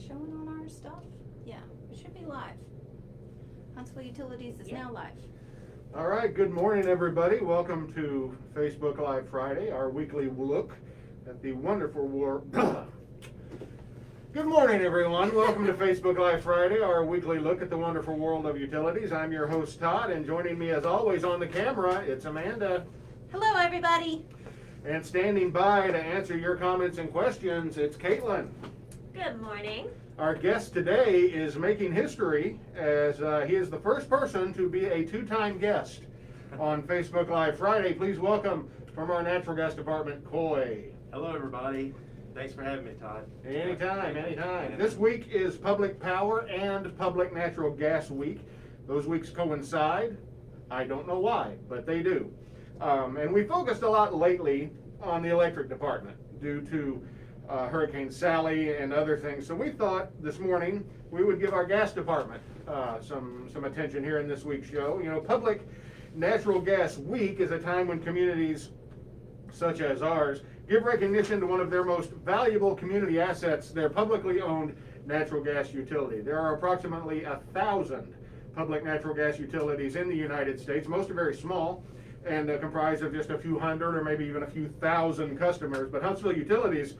showing on our stuff? Yeah, it should be live. Huntsville Utilities is now live. All right, good morning, everybody. Welcome to Facebook Live Friday, our weekly look at the wonderful world. Good morning, everyone. Welcome to Facebook Live Friday, our weekly look at the wonderful world of utilities. I'm your host, Todd, and joining me as always on the camera, it's Amanda. Hello, everybody. And standing by to answer your comments and questions, it's Caitlin. Good morning. Our guest today is making history as he is the first person to be a two-time guest on Facebook Live Friday. Please welcome from our natural gas department, Coy. Hello, everybody. Thanks for having me, Todd. Anytime, anytime. This week is Public Power and Public Natural Gas Week. Those weeks coincide. I don't know why, but they do. And we focused a lot lately on the electric department due to Hurricane Sally and other things. So we thought this morning we would give our gas department some attention here in this week's show. You know, Public Natural Gas Week is a time when communities such as ours give recognition to one of their most valuable community assets, their publicly owned natural gas utility. There are approximately 1,000 public natural gas utilities in the United States. Most are very small and comprised of just a few hundred or maybe even a few thousand customers. But Huntsville Utilities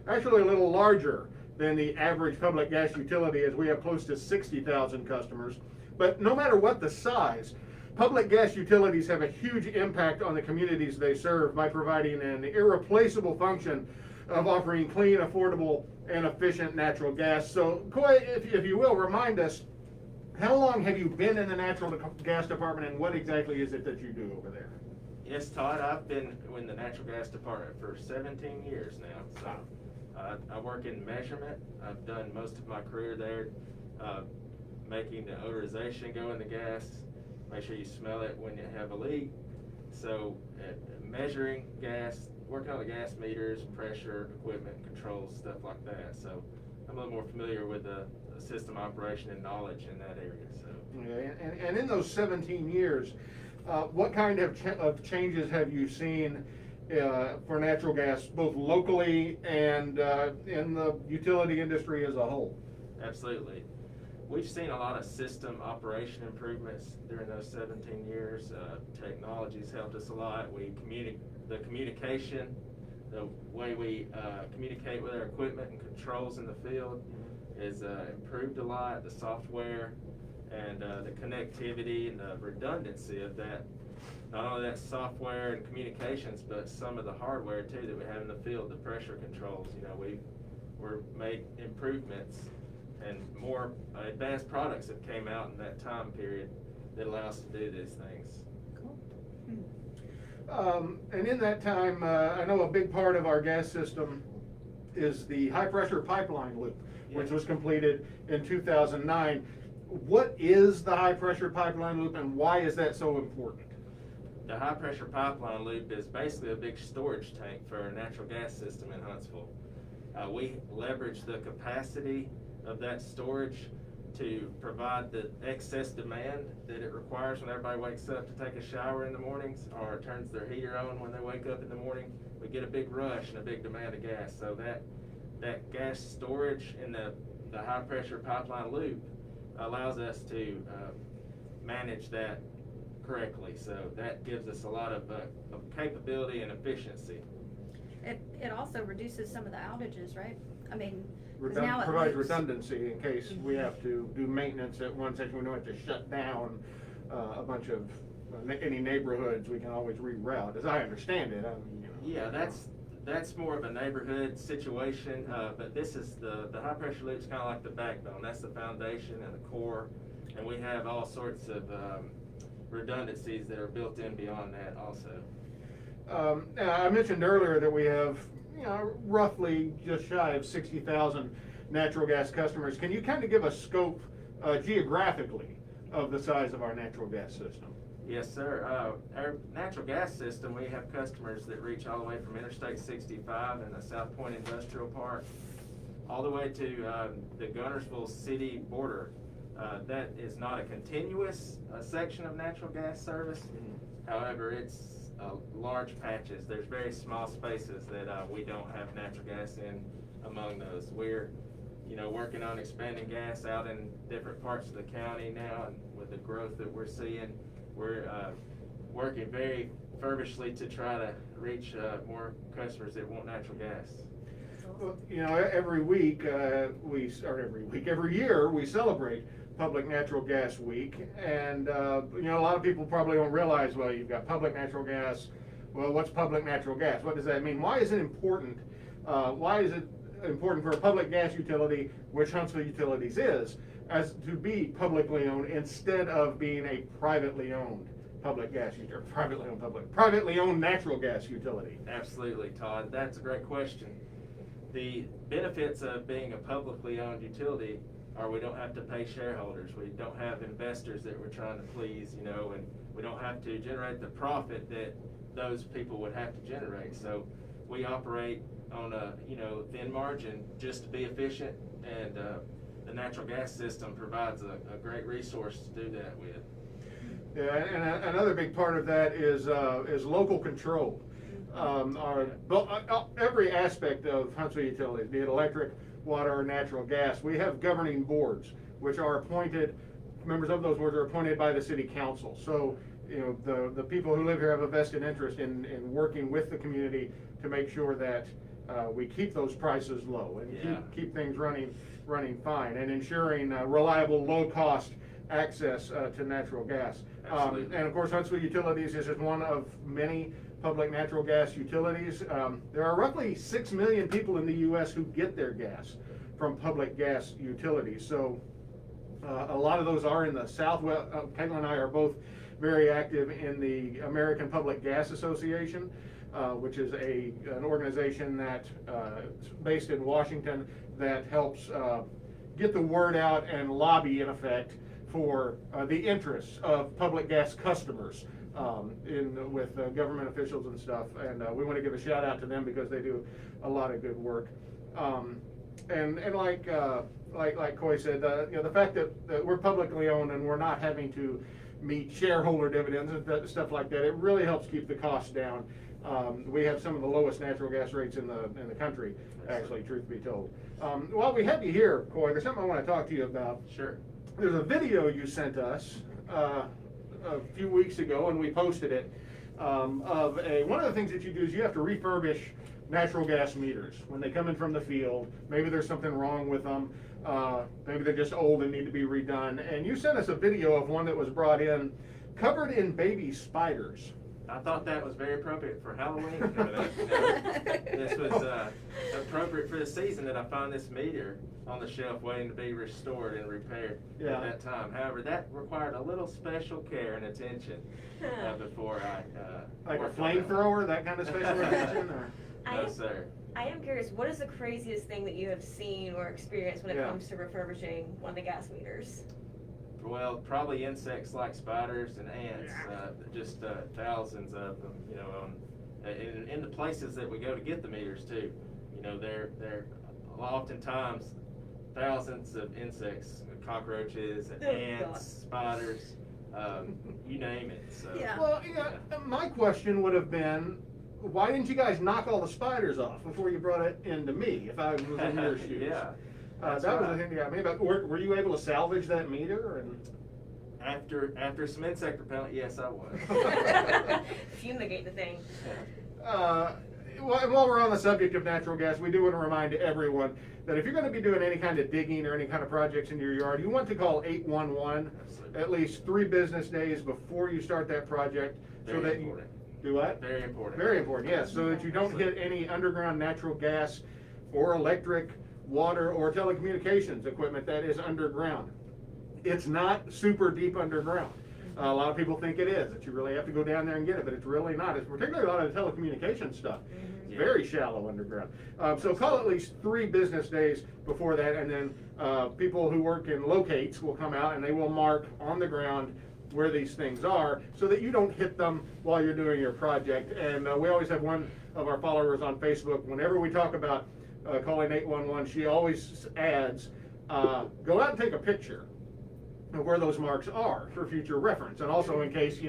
actually a little larger than the average public gas utility, as we have close to 60,000 customers. But no matter what the size, public gas utilities have a huge impact on the communities they serve by providing an irreplaceable function of offering clean, affordable, and efficient natural gas. So, Coy, if you will, remind us, how long have you been in the natural gas department, and what exactly is it that you do over there? Yes, Todd, I've been in the natural gas department for 17 years now. So I work in measurement. I've done most of my career there, making the odorization go in the gas, make sure you smell it when you have a leak. So measuring gas, working on the gas meters, pressure, equipment, controls, stuff like that. So I'm a little more familiar with the system operation and knowledge in that area. So. Yeah, and in those 17 years, what kind of changes have you seen for natural gas, both locally and in the utility industry as a whole? Absolutely. We've seen a lot of system operation improvements during those 17 years. Technology's helped us a lot. The communication, the way we communicate with our equipment and controls in the field is improved a lot. The software and the connectivity and the redundancy of that, not only that software and communications, but some of the hardware too that we have in the field, the pressure controls. You know, we're made improvements and more advanced products that came out in that time period that allow us to do these things. Cool. And in that time, I know a big part of our gas system is the high pressure pipeline loop, which was completed in 2009. What is the high pressure pipeline loop, and why is that so important? The high pressure pipeline loop is basically a big storage tank for our natural gas system in Huntsville. We leverage the capacity of that storage to provide the excess demand that it requires when everybody wakes up to take a shower in the mornings or turns their heater on when they wake up in the morning. We get a big rush and a big demand of gas. So that gas storage in the high pressure pipeline loop allows us to manage that correctly. So that gives us a lot of capability and efficiency. It also reduces some of the outages, right? I mean, Provides redundancy in case we have to do maintenance at one section. We don't have to shut down a bunch of any neighborhoods. We can always reroute, as I understand it. Yeah, that's more of a neighborhood situation, but this is the high pressure loop is kind of like the backbone. That's the foundation and the core, and we have all sorts of redundancies that are built in beyond that also. I mentioned earlier that we have roughly just shy of 60,000 natural gas customers. Can you kind of give a scope geographically of the size of our natural gas system? Yes, sir. Our natural gas system, we have customers that reach all the way from Interstate 65 and the South Point Industrial Park all the way to the Gunnersville city border. That is not a continuous section of natural gas service. However, it's large patches. There's very small spaces that we don't have natural gas in among those. We're working on expanding gas out in different parts of the county now, and with the growth that we're seeing, we're working very feverishly to try to reach more customers that want natural gas. Well, every year we celebrate Public Natural Gas Week, and a lot of people probably don't realize, well, you've got public natural gas. Well, what's public natural gas? What does that mean? Why is it important? Why is it important for a public gas utility, which Huntsville Utilities is, as to be publicly owned instead of being a privately owned public gas utility, privately owned natural gas utility? Absolutely, Todd. That's a great question. The benefits of being a publicly owned utility are we don't have to pay shareholders. We don't have investors that we're trying to please, and we don't have to generate the profit that those people would have to generate. So we operate on a thin margin just to be efficient, and the natural gas system provides a great resource to do that with. Yeah, and another big part of that is local control. Every aspect of Huntsville Utilities, be it electric, water, or natural gas, we have governing boards, which are appointed. Members of those boards are appointed by the city council. So the people who live here have a vested interest in working with the community to make sure that we keep those prices low and keep things running fine, and ensuring reliable, low-cost access to natural gas. And of course, Huntsville Utilities is just one of many public natural gas utilities. There are roughly 6 million people in the U.S. who get their gas from public gas utilities. So a lot of those are in the Southwest. Caitlin and I are both very active in the American Public Gas Association, which is an organization that is based in Washington that helps get the word out and lobby, in effect, for the interests of public gas customers with government officials and stuff. And we want to give a shout out to them because they do a lot of good work. And like Coy said, the fact that we're publicly owned and we're not having to meet shareholder dividends and stuff like that, it really helps keep the costs down. We have some of the lowest natural gas rates in the country, actually, truth be told. While we have you here, Coy, there's something I want to talk to you about. Sure. There's a video you sent us a few weeks ago, and we posted it, of one of the things that you do is you have to refurbish natural gas meters when they come in from the field. Maybe there's something wrong with them. Maybe they're just old and need to be redone. And you sent us a video of one that was brought in covered in baby spiders. I thought that was very appropriate for Halloween. This was appropriate for the season that I found this meter on the shelf waiting to be restored and repaired at that time. However, that required a little special care and attention before I like a flamethrower, that kind of special attention? Or? No, sir. I am curious, what is the craziest thing that you have seen or experienced when it comes to refurbishing one of the gas meters? Well, probably insects like spiders and ants, just thousands of them, in the places that we go to get the meters too. They're oftentimes thousands of insects, cockroaches, ants, spiders, you name it. So, Well, my question would have been, why didn't you guys knock all the spiders off before you brought it into me, if I was in your shoes? Yeah. That was the thing that got me. But were you able to salvage that meter? And after some insect repellent, yes, I was. Fumigate the thing. While we're on the subject of natural gas, we do want to remind everyone that if you're going to be doing any kind of digging or any kind of projects in your yard, you want to call 811 at least 3 business days before you start that project. Very important. Do what? Very important. Very important, yes. So that you don't hit any underground natural gas or electric, water, or telecommunications equipment that is underground. It's not super deep underground. A lot of people think it is, that you really have to go down there and get it, but it's really not. It's particularly a lot of the telecommunications stuff. It's very shallow underground. So call at least 3 business days before that, and then people who work in locates will come out and they will mark on the ground where these things are so that you don't hit them while you're doing your project. And we always have one of our followers on Facebook, whenever we talk about calling 811, she always adds, go out and take a picture of where those marks are for future reference, and also in case,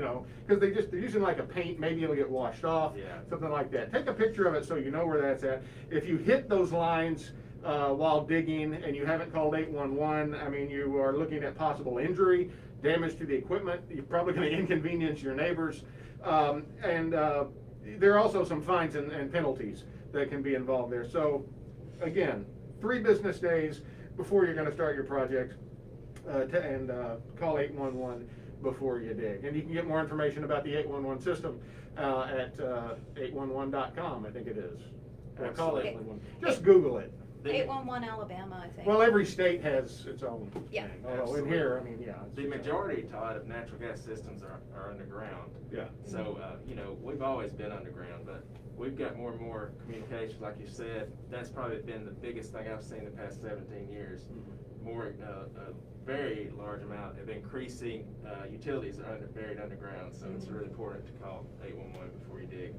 because they're using like a paint, maybe it'll get washed off, something like that. Take a picture of it so you know where that's at. If you hit those lines, while digging and you haven't called 811, I mean, you are looking at possible injury, damage to the equipment. You're probably going to inconvenience your neighbors. There are also some fines and penalties that can be involved there. So again, 3 business days before you're going to start your project, call 811 before you dig. And you can get more information about the 811 system at 811.com, I think it is. Or call Absolutely. 811. Just Google it. 811 Alabama, I think. Well, every state has its own Yeah. thing. Although in Absolutely. here, I mean, yeah. it's- The majority, Todd, of natural gas systems are underground. Yeah. So, you know, we've always been underground, but we've got more and more communications, like you said. That's probably been the biggest thing I've seen in the past 17 years. More, a very large amount of increasing utilities are buried underground, so it's really important to call 811 before you dig.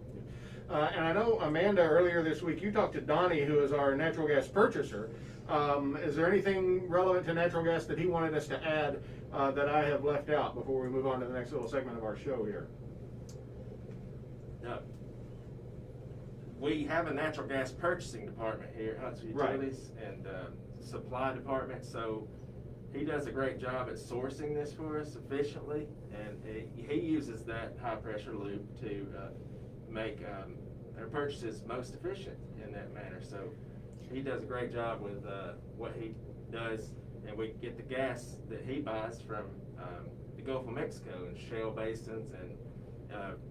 And I know, Amanda, earlier this week, you talked to Donnie, who is our natural gas purchaser. Is there anything relevant to natural gas that he wanted us to add that I have left out before we move on to the next little segment of our show here? We have a natural gas purchasing department here at Huntsville Right. Utilities and supply department, so he does a great job at sourcing this for us efficiently, and he uses that high pressure loop to make our purchases most efficient in that manner. So he does a great job with what he does, and we get the gas that he buys from the Gulf of Mexico and shale basins, and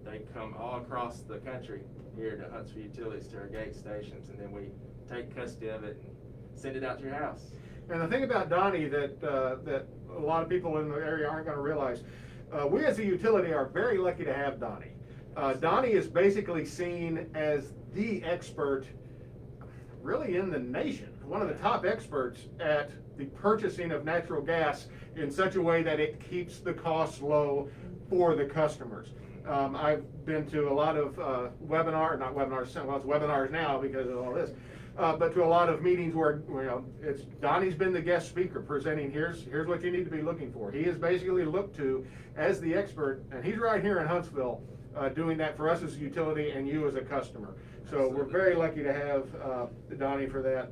they come all across the country here to Huntsville Utilities, to our gate stations, and then we take custody of it and send it out to your house. And the thing about Donnie that a lot of people in the area aren't going to realize, we as a utility are very lucky to have Donnie. Donnie is basically seen as the expert really in the nation, one of the top experts at the purchasing of natural gas in such a way that it keeps the costs low for the customers. I've been to a lot of webinars now because of all this, but to a lot of meetings where it's Donnie's been the guest speaker presenting. Here's what you need to be looking for. He is basically looked to as the expert, and he's right here in Huntsville doing that for us as a utility and you as a customer. So Absolutely. we're very lucky to have Donnie for that.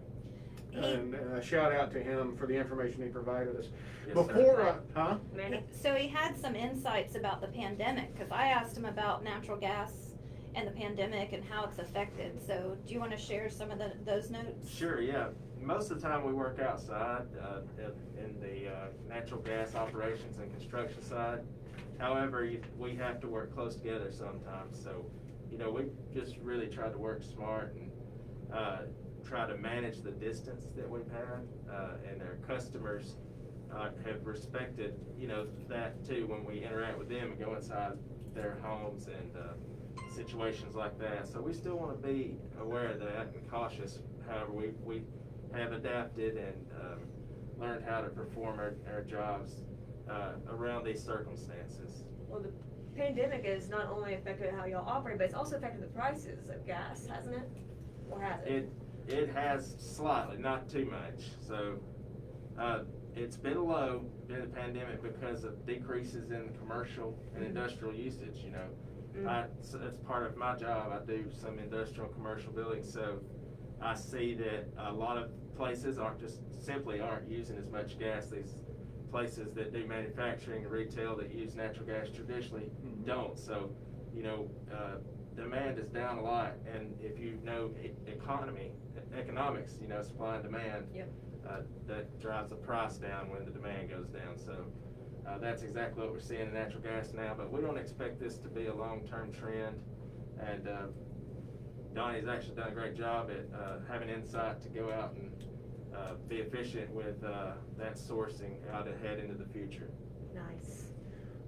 And a shout out to him for the information he provided us. Yes, Before, sir. Manny? So he had some insights about the pandemic, because I asked him about natural gas and the pandemic and how it's affected. So do you want to share some of those notes? Sure, yeah. Most of the time we work outside in the natural gas operations and construction side. However, we have to work close together sometimes. So, we just really try to work smart and try to manage the distance that we've had. And our customers have respected, that too when we interact with them and go inside their homes and situations like that. So we still want to be aware of that and cautious. However, we have adapted and learned how to perform our jobs around these circumstances. Well, the pandemic has not only affected how y'all operate, but it's also affected the prices of gas, hasn't it? Or has it? It has slightly, not too much. So it's been low during the pandemic because of decreases in commercial and industrial usage. So that's part of my job. I do some industrial and commercial buildings, so I see that a lot of places aren't using as much gas. These places that do manufacturing and retail that use natural gas traditionally don't. So, demand is down a lot, and if you know economics, supply and demand, Yep. that drives the price down when the demand goes down. So that's exactly what we're seeing in natural gas now, but we don't expect this to be a long-term trend. And Donnie's actually done a great job at having insight to go out and be efficient with that sourcing out ahead into the future. Nice.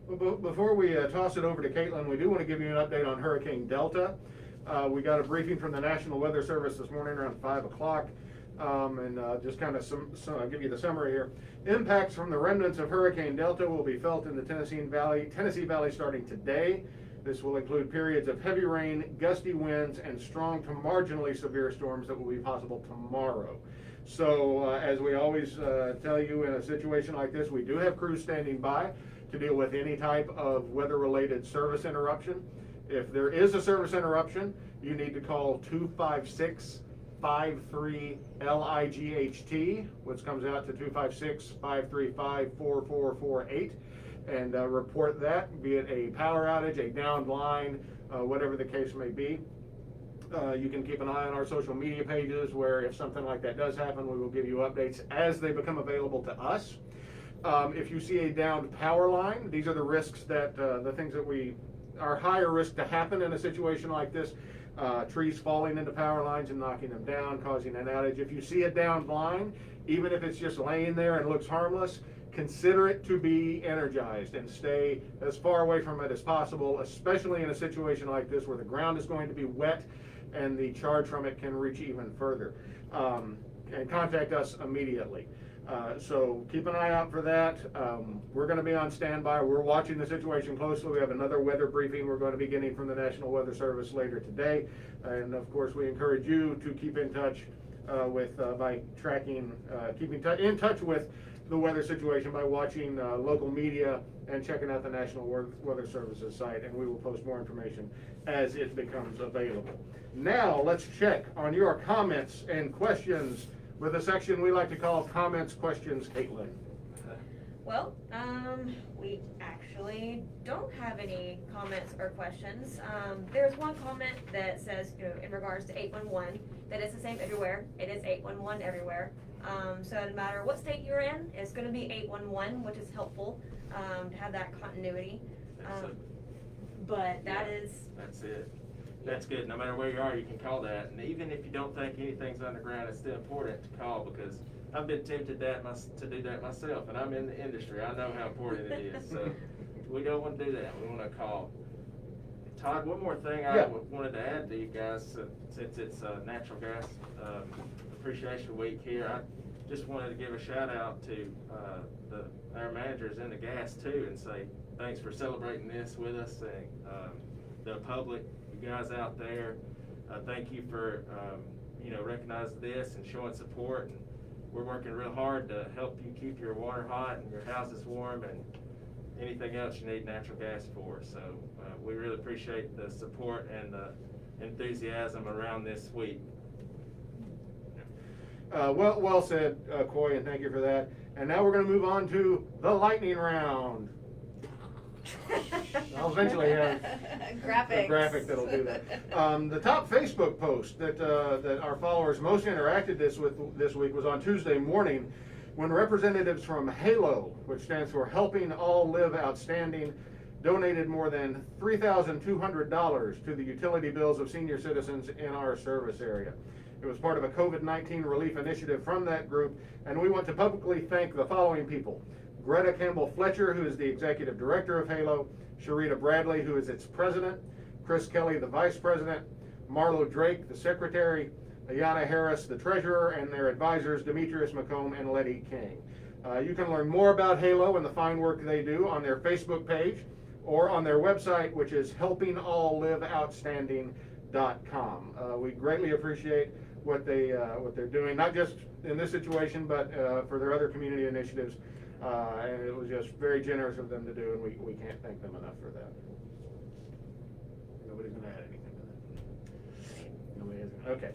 Well, before we toss it over to Caitlin, we do want to give you an update on Hurricane Delta. We got a briefing from the National Weather Service this morning around 5 o'clock. And just kind of I'll give you the summary here. Impacts from the remnants of Hurricane Delta will be felt in the Tennessee Valley starting today. This will include periods of heavy rain, gusty winds, and strong to marginally severe storms that will be possible tomorrow. So as we always tell you in a situation like this, we do have crews standing by to deal with any type of weather-related service interruption. If there is a service interruption, you need to call 256-5000. 256-53-LIGHT, which comes out to 256-535-4448, and report that, be it a power outage, a downed line, whatever the case may be. You can keep an eye on our social media pages where if something like that does happen, we will give you updates as they become available to us. If you see a downed power line, these are the risks that, the things that are higher risk to happen in a situation like this. Trees falling into power lines and knocking them down, causing an outage. If you see a downed line, even if it's just laying there and looks harmless, consider it to be energized and stay as far away from it as possible, especially in a situation like this where the ground is going to be wet and the charge from it can reach even further. And contact us immediately. So keep an eye out for that. We're going to be on standby. We're watching the situation closely. We have another weather briefing we're going to be getting from the National Weather Service later today. And of course, we encourage you to keep in touch by tracking, in touch with the weather situation by watching local media and checking out the National Weather Service's site, and we will post more information as it becomes available. Now, let's check on your comments and questions with a section we like to call Comments, Questions, Caitlin. Well, we actually don't have any comments or questions. There's one comment that says, in regards to 811, that it's the same everywhere. It is 811 everywhere. So no matter what state you're in, it's going to be 811, which is helpful to have that continuity. But that's it. That's good. No matter where you are, you can call that. And even if you don't think anything's underground, it's still important to call, because I've been tempted to do that myself, and I'm in the industry. I know how important it is. So we don't want to do that. We want to call. Todd, one more thing I wanted to add to you guys, since it's Natural Gas Appreciation Week here. I just wanted to give a shout out to our managers in the gas too, and say thanks for celebrating this with us, and the public, you guys out there, thank you for recognizing this and showing support. And we're working real hard to help you keep your water hot and your houses warm and anything else you need natural gas for. So we really appreciate the support and the enthusiasm around this week. Well said, Coy, and thank you for that. And now we're going to move on to the lightning round. I'll eventually have graphics. a graphic that'll do that. The top Facebook post that our followers most interacted this week was on Tuesday morning, when representatives from HALO, which stands for Helping All Live Outstanding, donated more than $3,200 to the utility bills of senior citizens in our service area. It was part of a COVID-19 relief initiative from that group, and we want to publicly thank the following people: Greta Campbell Fletcher, who is the executive director of HALO; Sharita Bradley, who is its president; Chris Kelly, the vice president; Marlo Drake, the secretary; Ayana Harris, the treasurer, and their advisors, Demetrius McComb and Letty King. You can learn more about HALO and the fine work they do on their Facebook page or on their website, which is helpingallliveoutstanding.com. We greatly appreciate what they're doing, not just in this situation, but for their other community initiatives. And it was just very generous of them to do, and we can't thank them enough for that. Nobody's going to add anything to that. Nobody is. Okay.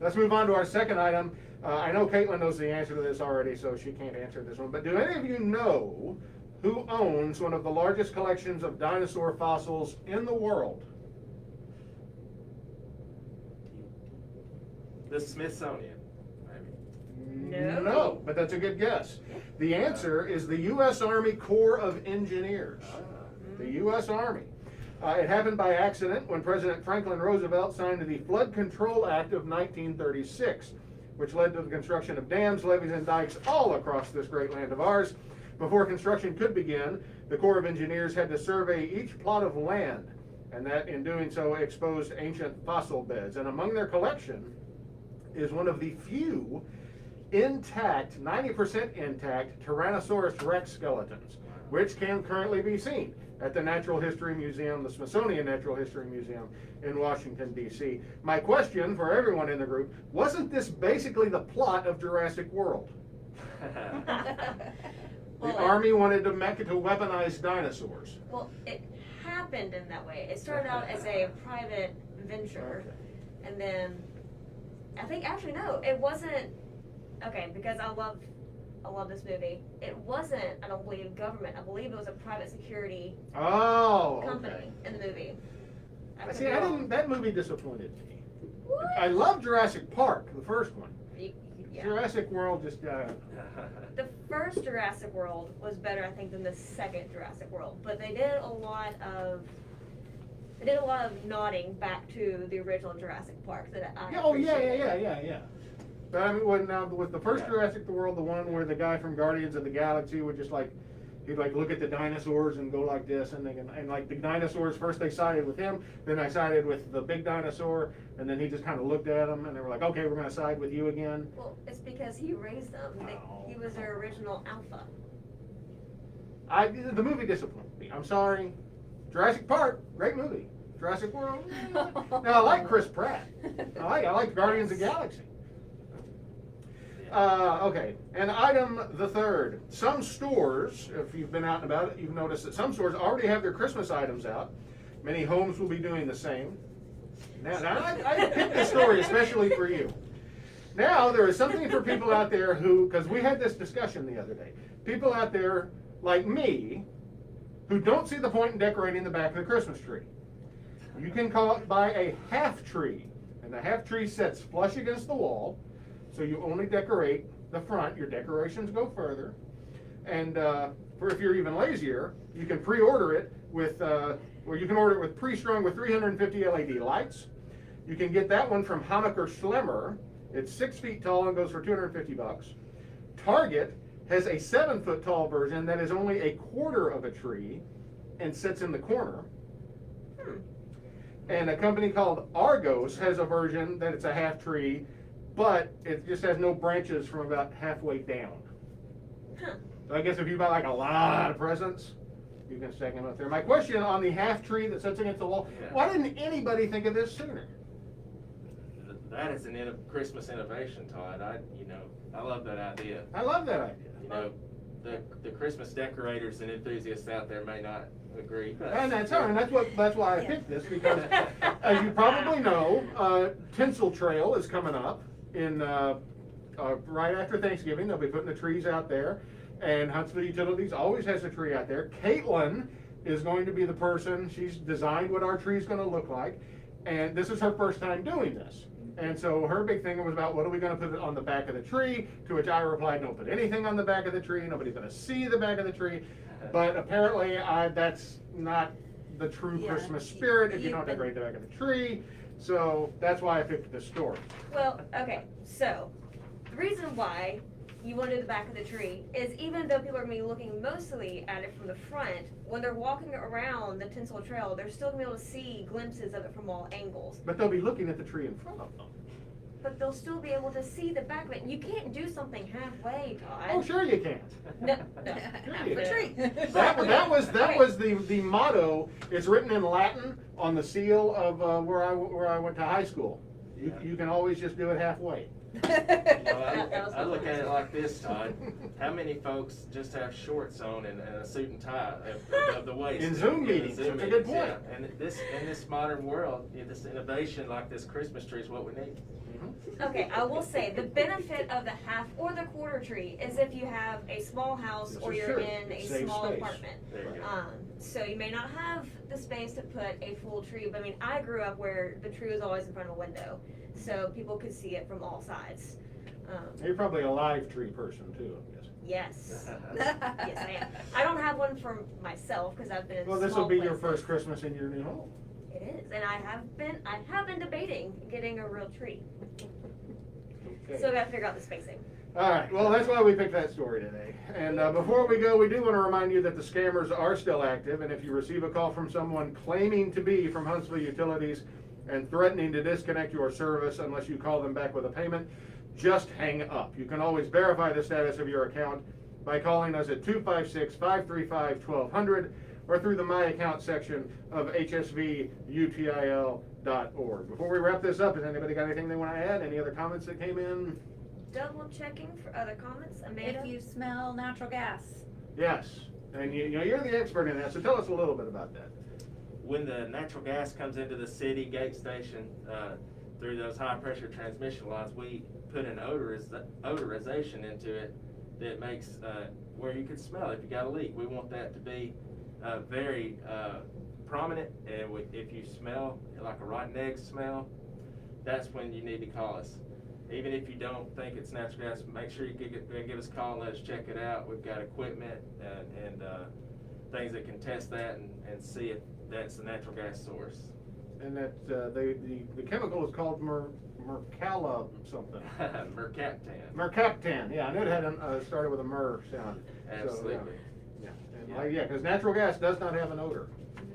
Let's move on to our second item. I know Caitlin knows the answer to this already, so she can't answer this one. But do any of you know who owns one of the largest collections of dinosaur fossils in the world? The Smithsonian. No, but that's a good guess. The answer is the U.S. Army Corps of Engineers. The U.S. Army. It happened by accident when President Franklin Roosevelt signed the Flood Control Act of 1936, which led to the construction of dams, levees, and dikes all across this great land of ours. Before construction could begin, the Corps of Engineers had to survey each plot of land, and that, in doing so, exposed ancient fossil beds. And among their collection is one of the few intact, 90% intact Tyrannosaurus Rex skeletons, which can currently be seen at the Natural History Museum, the Smithsonian Natural History Museum in Washington, D.C. My question for everyone in the group: wasn't this basically the plot of Jurassic World? The Army wanted to weaponize dinosaurs. Well, it happened in that way. It started out as a private venture, and then I think actually no, it wasn't. Okay, because I love this movie. It wasn't, I don't believe, government. I believe it was a private security Oh, company okay. in the movie. could See, be I wrong. didn't. That movie disappointed me. What? I love Jurassic Park, the first one. Yeah. Jurassic World just. The first Jurassic World was better, I think, than the second Jurassic World. But they did a lot of nodding back to the original Jurassic Park that I Yeah, oh yeah. appreciated. But I mean, with the first Jurassic World, the one where the guy from Guardians of the Galaxy would just like, he'd like look at the dinosaurs and go like this, and like the dinosaurs, first they sided with him, then I sided with the big dinosaur, and then he just kind of looked at them, and they were like, okay, we're gonna side with you again. Well, it's because he raised them. He was their original alpha. The movie disappointed me. I'm sorry. Jurassic Park, great movie. Jurassic World. Now I like Chris Pratt. I like Guardians of the Galaxy. Okay, and item the third. Some stores, if you've been out and about it, you've noticed that some stores already have their Christmas items out. Many homes will be doing the same. Now I picked this story especially for you. Now, there is something for people out there who, because we had this discussion the other day, people out there like me who don't see the point in decorating the back of the Christmas tree. You can buy a half tree, and the half tree sits flush against the wall. So you only decorate the front, your decorations go further. And for if you're even lazier, you can pre-order it with, you can order it with pre-strung with 350 LED lights. You can get that one from Hammacher Schlemmer. It's 6 feet tall and goes for $250. Target has a 7 foot tall version that is only a quarter of a tree and sits in the corner. And a company called Argos has a version that it's a half tree, but it just has no branches from about halfway down. So I guess if you buy like a lot of presents, you can stack them up there. My question on the half tree that sits against the wall, why didn't anybody think of this sooner? That is a Christmas innovation, Todd. I love that idea. I love that idea. You know, the Christmas decorators and enthusiasts out there may not agree. And that's all right. That's why I picked this, because as you probably know, Tinsel Trail is coming up in right after Thanksgiving. They'll be putting the trees out there, and Huntsville Utilities always has a tree out there. Caitlin is going to be the person. She's designed what our tree is going to look like, and this is her first time doing this. And so her big thing was about, what are we going to put on the back of the tree? To which I replied, don't put anything on the back of the tree. Nobody's going to see the back of the tree. But apparently that's not the true Christmas spirit if you don't decorate the back of the tree. So that's why I picked this story. Well, okay, so the reason why you want to do the back of the tree is, even though people are going to be looking mostly at it from the front, when they're walking around the Tinsel Trail, they're still going to be able to see glimpses of it from all angles. But they'll be looking at the tree in front of them. But they'll still be able to see the back of it. You can't do something halfway, Todd. Oh, sure you can. No. Sure you The can. tree. That was the motto. It's written in Latin on the seal of where I went to high school. You can always just do it halfway. I look at it like this, Todd. How many folks just have shorts on and a suit and tie of the waist? In Zoom meetings, that's a good point. Yeah. And in this modern world, this innovation like this Christmas tree is what we need. Okay, I will say the benefit of the half or the quarter tree is if you have a small house or you're in a Save small space. apartment. There you go. So you may not have the space to put a full tree, but I mean, I grew up where the tree was always in front of a window, so people could see it from all sides. You're probably a live tree person too, I guess. Yes. Yes, I am. I don't have one for myself because I've been in Well, this small will be your places. first Christmas in your new home. It is, and I have been debating getting a real tree. Okay. Still got to figure out the spacing. All right, well, that's why we picked that story today. And before we go, we do want to remind you that the scammers are still active, and if you receive a call from someone claiming to be from Huntsville Utilities and threatening to disconnect your service unless you call them back with a payment, just hang up. You can always verify the status of your account by calling us at 256-535-1200 or through the My Account section of hsvutil.org. Before we wrap this up, has anybody got anything they want to add? Any other comments that came in? Double checking for other comments. Amanda? If you smell natural gas. Yes, and you're the expert in that, so tell us a little bit about that. When the natural gas comes into the city gate station, through those high pressure transmission lines, we put an odorization into it that makes, where you can smell if you got a leak. We want that to be very prominent, and if you smell like a rotten egg smell, that's when you need to call us. Even if you don't think it's natural gas, make sure you give us a call and let us check it out. We've got equipment and things that can test that and see if that's the natural gas source. And that the chemical is called mercala something. Mercaptan. Mercaptan. Yeah, I knew it had started with a mer sound. Absolutely. So, yeah, because natural gas does not have an odor.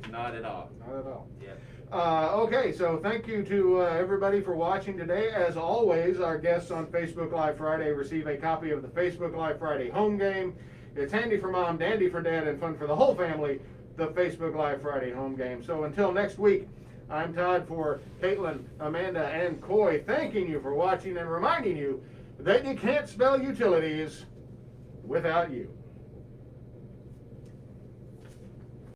Not at all. Not at all. Yeah. Okay, so thank you to everybody for watching today. As always, our guests on Facebook Live Friday receive a copy of the Facebook Live Friday home game. It's handy for mom, dandy for dad, and fun for the whole family, the Facebook Live Friday home game. So until next week, I'm Todd for Caitlin, Amanda, and Coy, thanking you for watching and reminding you that you can't spell utilities without you.